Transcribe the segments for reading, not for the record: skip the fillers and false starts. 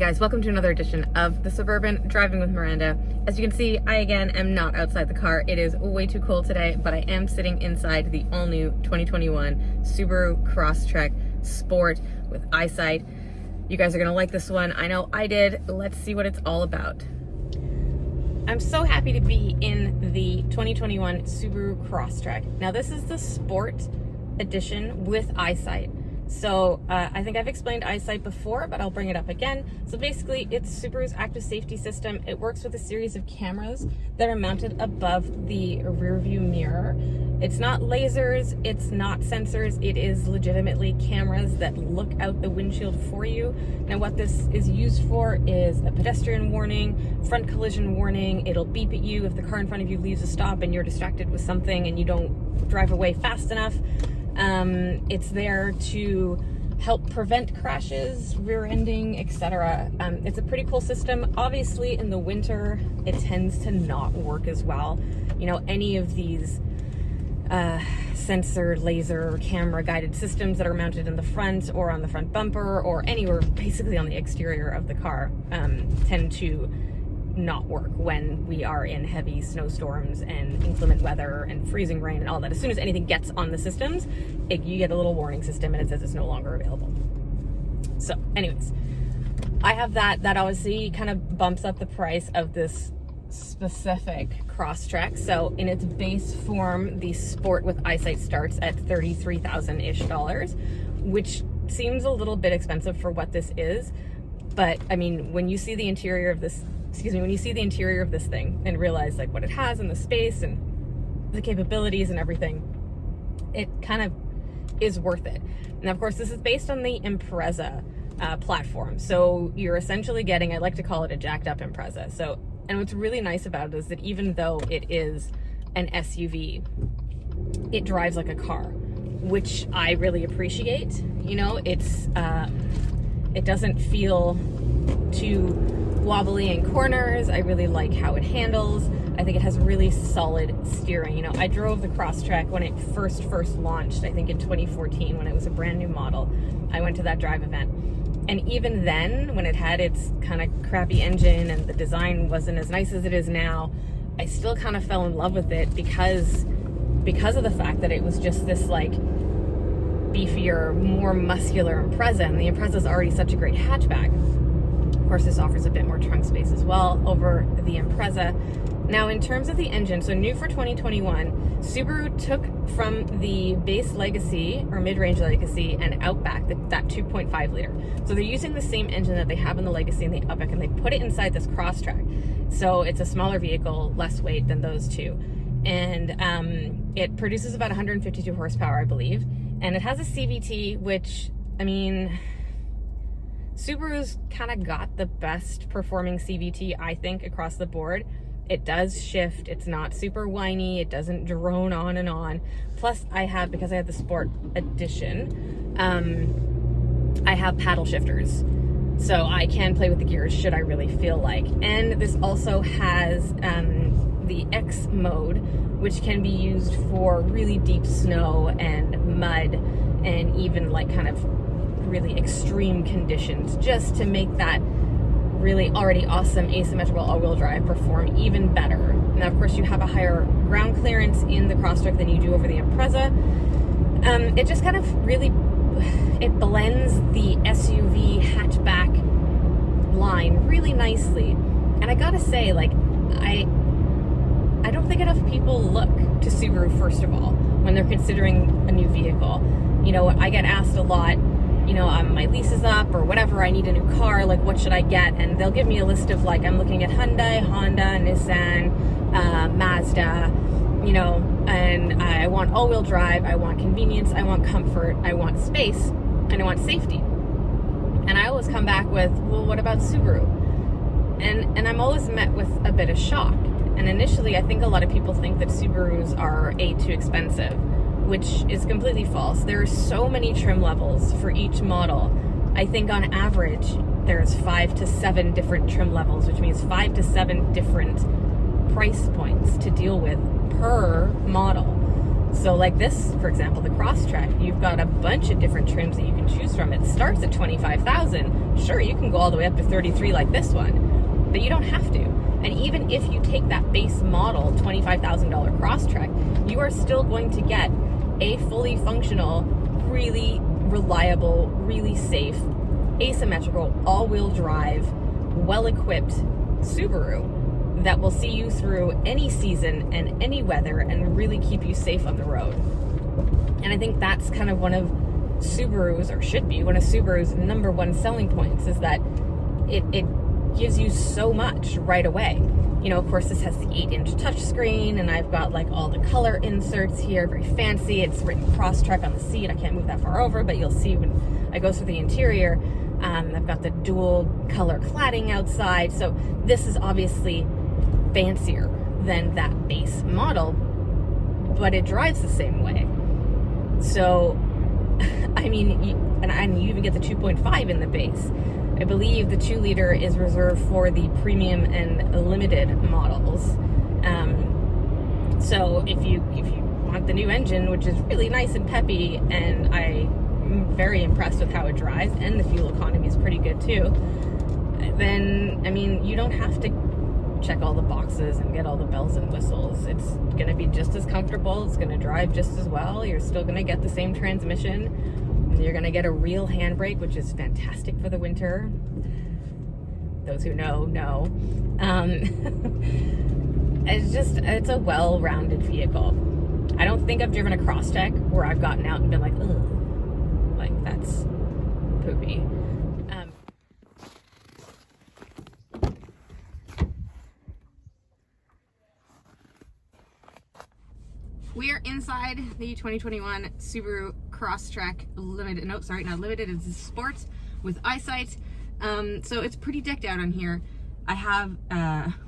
guys, welcome to another edition of the Suburban Driving with Miranda. As you can see, I again am not outside the car. It is way too cold today, but I am sitting inside the all-new 2021 Subaru Crosstrek Sport with Eyesight. You guys are gonna like this one. I know I did. Let's see what it's all about. I'm so happy to be in the 2021 Subaru Crosstrek. Now this is the Sport edition with Eyesight. So I think I've explained Eyesight before, but I'll bring it up again. So basically, it's Subaru's active safety system. It works with a series of cameras that are mounted above the rear view mirror. It's not lasers, it's not sensors, it is legitimately cameras that look out the windshield for you. Now what this is used for is a pedestrian warning, front collision warning. It'll beep at you if the car in front of you leaves a stop and you're distracted with something and you don't drive away fast enough. It's there to help prevent crashes, rear-ending, etc. It's a pretty cool system. Obviously, in the winter, it tends to not work as well. You know, any of these sensor, laser, camera guided systems that are mounted in the front or on the front bumper or anywhere basically on the exterior of the car tend to not work when we are in heavy snowstorms and inclement weather and freezing rain and all that. As soon as anything gets on the systems, you get a little warning system and it says it's no longer available. So anyways, I have that obviously kind of bumps up the price of this specific Crosstrek. So in its base form, the Sport with Eyesight starts at $33,000-ish, which seems a little bit expensive for what this is. But I mean, when you see the interior of this thing and realize like what it has in the space and the capabilities and everything, it kind of is worth it. And of course, this is based on the Impreza platform. So you're essentially getting, I like to call it a jacked up Impreza. So, and what's really nice about it is that even though it is an SUV, it drives like a car, which I really appreciate. You know, it doesn't feel too wobbly in corners. I really like how it handles. I think it has really solid steering. You know, I drove the Crosstrek when it first launched, I think in 2014, when it was a brand new model. I went to that drive event. And even then, when it had its kind of crappy engine and the design wasn't as nice as it is now, I still kind of fell in love with it because of the fact that it was just this like beefier, more muscular Impreza, and the Impreza is already such a great hatchback. Of course, this offers a bit more trunk space as well over the Impreza. Now, in terms of the engine, so new for 2021, Subaru took from the base Legacy or mid-range Legacy and Outback that 2.5 liter. So they're using the same engine that they have in the Legacy and the Outback, and they put it inside this Crosstrek. So it's a smaller vehicle, less weight than those two. And it produces about 152 horsepower, I believe. And it has a CVT, which, I mean, Subaru's kind of got the best performing CVT, I think, across the board. It does shift, it's not super whiny, it doesn't drone on and on. Plus because I have the Sport Edition, I have paddle shifters. So I can play with the gears should I really feel like. And this also has the X mode, which can be used for really deep snow and mud and even like kind of really extreme conditions, just to make that really already awesome asymmetrical all-wheel drive perform even better. Now, of course, you have a higher ground clearance in the Crosstrek than you do over the Impreza. It just kind of really, it blends the SUV hatchback line really nicely. And I gotta say, like, I don't think enough people look to Subaru, first of all, when they're considering a new vehicle. You know, I get asked a lot, you know, my lease is up or whatever, I need a new car, like what should I get? And they'll give me a list of like, I'm looking at Hyundai, Honda, Nissan, Mazda, you know, and I want all-wheel drive, I want convenience, I want comfort, I want space, and I want safety. And I always come back with, well, what about Subaru? And I'm always met with a bit of shock. And initially, I think a lot of people think that Subarus are too expensive, which is completely false. There are so many trim levels for each model. I think on average, there's 5 to 7 different trim levels, which means 5 to 7 different price points to deal with per model. So like this, for example, the Crosstrek, you've got a bunch of different trims that you can choose from. It starts at $25,000. Sure, you can go all the way up to 33 like this one, but you don't have to. And even if you take that base model $25,000 Crosstrek, you are still going to get a fully functional, really reliable, really safe, asymmetrical, all-wheel drive, well-equipped Subaru that will see you through any season and any weather and really keep you safe on the road. And I think that's kind of one of Subaru's, or should be one of Subaru's number one selling points, is that it gives you so much right away. You know, of course, this has the 8-inch touchscreen, and I've got like all the color inserts here, very fancy. It's written Crosstrek on the seat. I can't move that far over, but you'll see when I go through the interior. I've got the dual color cladding outside. So this is obviously fancier than that base model, but it drives the same way. So, I mean, and you even get the 2.5 in the base. I believe the 2-liter is reserved for the premium and limited models. So if you want the new engine, which is really nice and peppy, and I'm very impressed with how it drives, and the fuel economy is pretty good too, then, I mean, you don't have to check all the boxes and get all the bells and whistles. It's going to be just as comfortable. It's going to drive just as well. You're still going to get the same transmission. You're going to get a real handbrake, which is fantastic for the winter. Those who know. It's a well-rounded vehicle. I don't think I've driven a Crosstrek where I've gotten out and been like, ugh, like that's poopy. We are inside the 2021 Subaru Crosstrek Limited. No, sorry, not Limited. It's a Sports with Eyesight. So it's pretty decked out on here. I have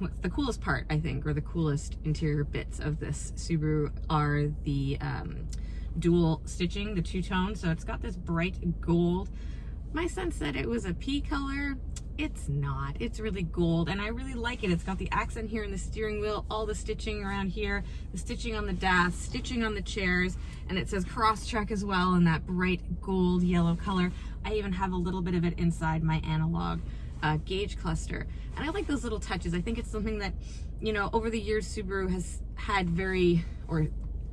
what's the coolest part, I think, or the coolest interior bits of this Subaru are the dual stitching, the two-tone. So it's got this bright gold. My son said it was a pea color. It's not. It's really gold, and I really like it. It's got the accent here in the steering wheel, all the stitching around here, the stitching on the dash, stitching on the chairs, and it says Crosstrek as well in that bright gold yellow color. I even have a little bit of it inside my analog gauge cluster, and I like those little touches. I think it's something that, you know, over the years Subaru has had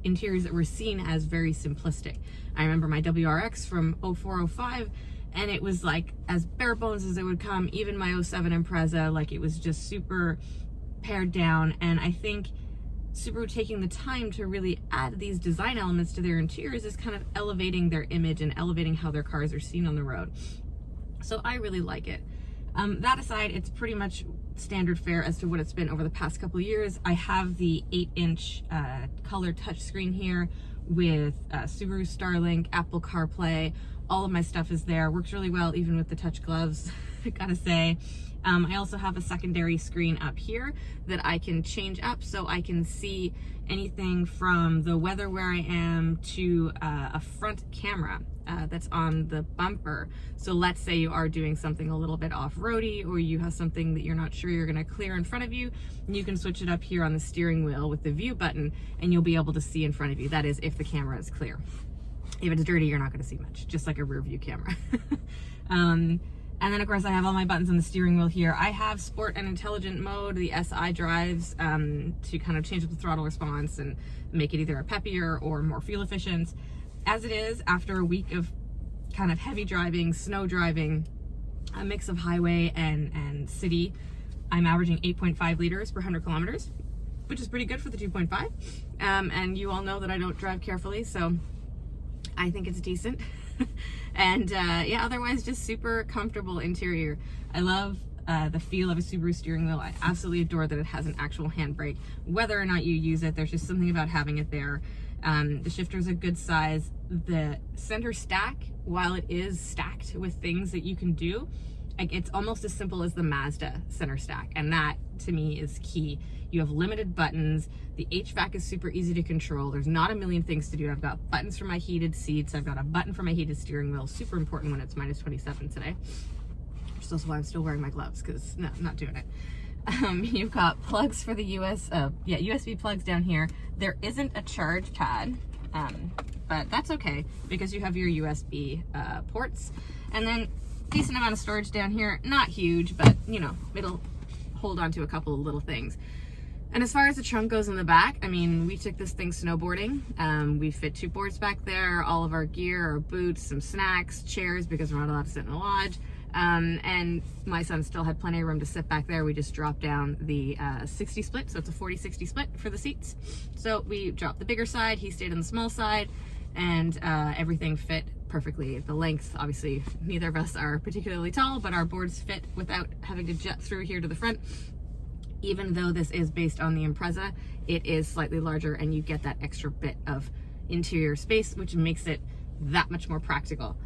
interiors that were seen as very simplistic. I remember my WRX from 0405, and it was like as bare bones as it would come. Even my 07 Impreza, like it was just super pared down. And I think Subaru taking the time to really add these design elements to their interiors is kind of elevating their image and elevating how their cars are seen on the road. So I really like it. That aside, it's pretty much standard fare as to what it's been over the past couple of years. I have the 8-inch color touchscreen here with Subaru Starlink, Apple CarPlay. All of my stuff is there. Works really well even with the touch gloves, I gotta say. I also have a secondary screen up here that I can change up so I can see anything from the weather where I am to a front camera that's on the bumper. So let's say you are doing something a little bit off-roady, or you have something that you're not sure you're gonna clear in front of you, you can switch it up here on the steering wheel with the view button, and you'll be able to see in front of you. That is, if the camera is clear. If it's dirty, you're not going to see much, just like a rear view camera. And then, of course, I have all my buttons on the steering wheel here. I have sport and intelligent mode, the SI drives, to kind of change up the throttle response and make it either a peppier or more fuel efficient. As it is, after a week of kind of heavy driving, snow driving, a mix of highway and city, I'm averaging 8.5 liters per 100 kilometers, which is pretty good for the 2.5. And you all know that I don't drive carefully, so I think it's decent. And yeah, otherwise just super comfortable interior. I love the feel of a Subaru steering wheel. I absolutely adore that it has an actual handbrake. Whether or not you use it, there's just something about having it there. The shifter's a good size. The center stack, while it is stacked with things that you can do, like it's almost as simple as the Mazda center stack, and that to me is key. You have limited buttons. The HVAC is super easy to control. There's not a million things to do. I've got buttons for my heated seats. I've got a button for my heated steering wheel. Super important when it's minus 27 today. Which is also why I'm still wearing my gloves, because no, I'm not doing it. You've got plugs for the USB plugs down here. There isn't a charge pad. But that's okay because you have your USB ports, and then decent amount of storage down here. Not huge, but you know, it'll hold on to a couple of little things. And as far as the trunk goes in the back, I mean, we took this thing snowboarding. We fit 2 boards back there, all of our gear, our boots, some snacks, chairs because we're not allowed to sit in the lodge. And my son still had plenty of room to sit back there. We just dropped down the 60 split, so it's a 40-60 split for the seats. So we dropped the bigger side, he stayed on the small side, and everything fit perfectly. The length, obviously, neither of us are particularly tall, but our boards fit without having to jet through here to the front. Even though this is based on the Impreza, it is slightly larger and you get that extra bit of interior space, which makes it that much more practical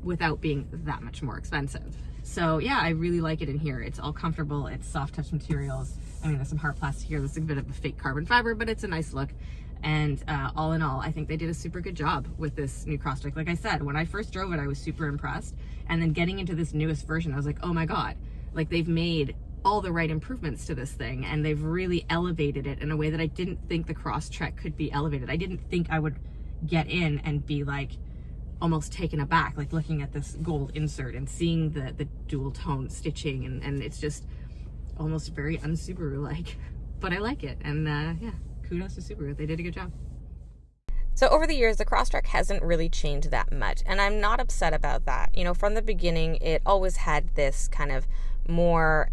without being that much more expensive. So yeah, I really like it in here. It's all comfortable, it's soft touch materials. I mean, there's some hard plastic here, there's a bit of a fake carbon fiber, but it's a nice look. And all in all, I think they did a super good job with this new Crosstrek. Like I said, when I first drove it, I was super impressed. And then getting into this newest version, I was like, oh my God, like they've made all the right improvements to this thing, and they've really elevated it in a way that I didn't think the Crosstrek could be elevated. I didn't think I would get in and be like almost taken aback, like looking at this gold insert and seeing the dual tone stitching, and it's just almost very un-Subaru like, but I like it. And yeah, kudos to Subaru, they did a good job. So over the years, the Crosstrek hasn't really changed that much, and I'm not upset about that. You know, from the beginning, it always had this kind of more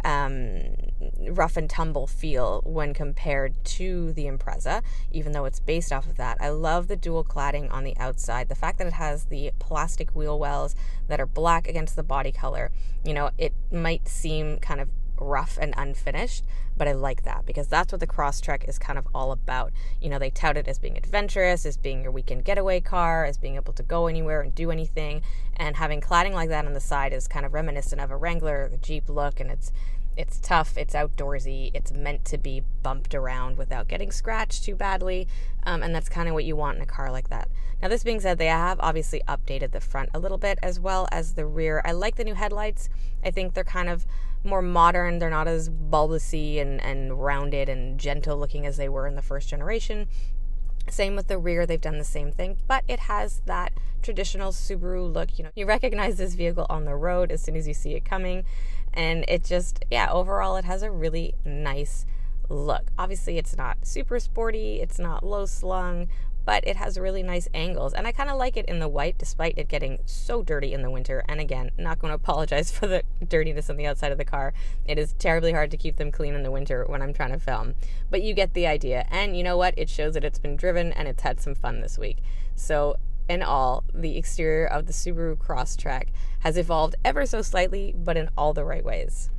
rough and tumble feel when compared to the Impreza, even though it's based off of that. I love the dual cladding on the outside, the fact that it has the plastic wheel wells that are black against the body color. You know, it might seem kind of rough and unfinished, but I like that because that's what the Crosstrek is kind of all about. You know, they tout it as being adventurous, as being your weekend getaway car, as being able to go anywhere and do anything, and having cladding like that on the side is kind of reminiscent of a Wrangler, the Jeep look, and it's tough, it's outdoorsy, it's meant to be bumped around without getting scratched too badly, and that's kind of what you want in a car like that. Now, this being said, they have obviously updated the front a little bit as well as the rear. I like the new headlights. I think they're kind of more modern. They're not as bulbousy and rounded and gentle looking as they were in the first generation. Same with the rear, they've done the same thing, but it has that traditional Subaru look. You know, you recognize this vehicle on the road as soon as you see it coming, and it just, yeah, overall it has a really nice look. Obviously it's not super sporty, it's not low slung, but it has really nice angles, and I kind of like it in the white despite it getting so dirty in the winter. And again, not going to apologize for the dirtiness on the outside of the car. It is terribly hard to keep them clean in the winter when I'm trying to film, but you get the idea. And you know what, it shows that it's been driven and it's had some fun this week. So in all, the exterior of the Subaru Crosstrek has evolved ever so slightly, but in all the right ways.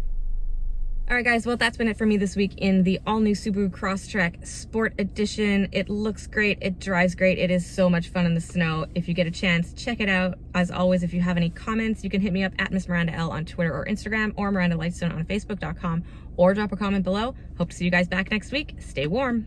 Alright guys, well that's been it for me this week in the all-new Subaru Crosstrek Sport Edition. It looks great, it drives great, it is so much fun in the snow. If you get a chance, check it out. As always, if you have any comments, you can hit me up at Miss Miranda L on Twitter or Instagram, or Miranda Lightstone on Facebook.com, or drop a comment below. Hope to see you guys back next week. Stay warm.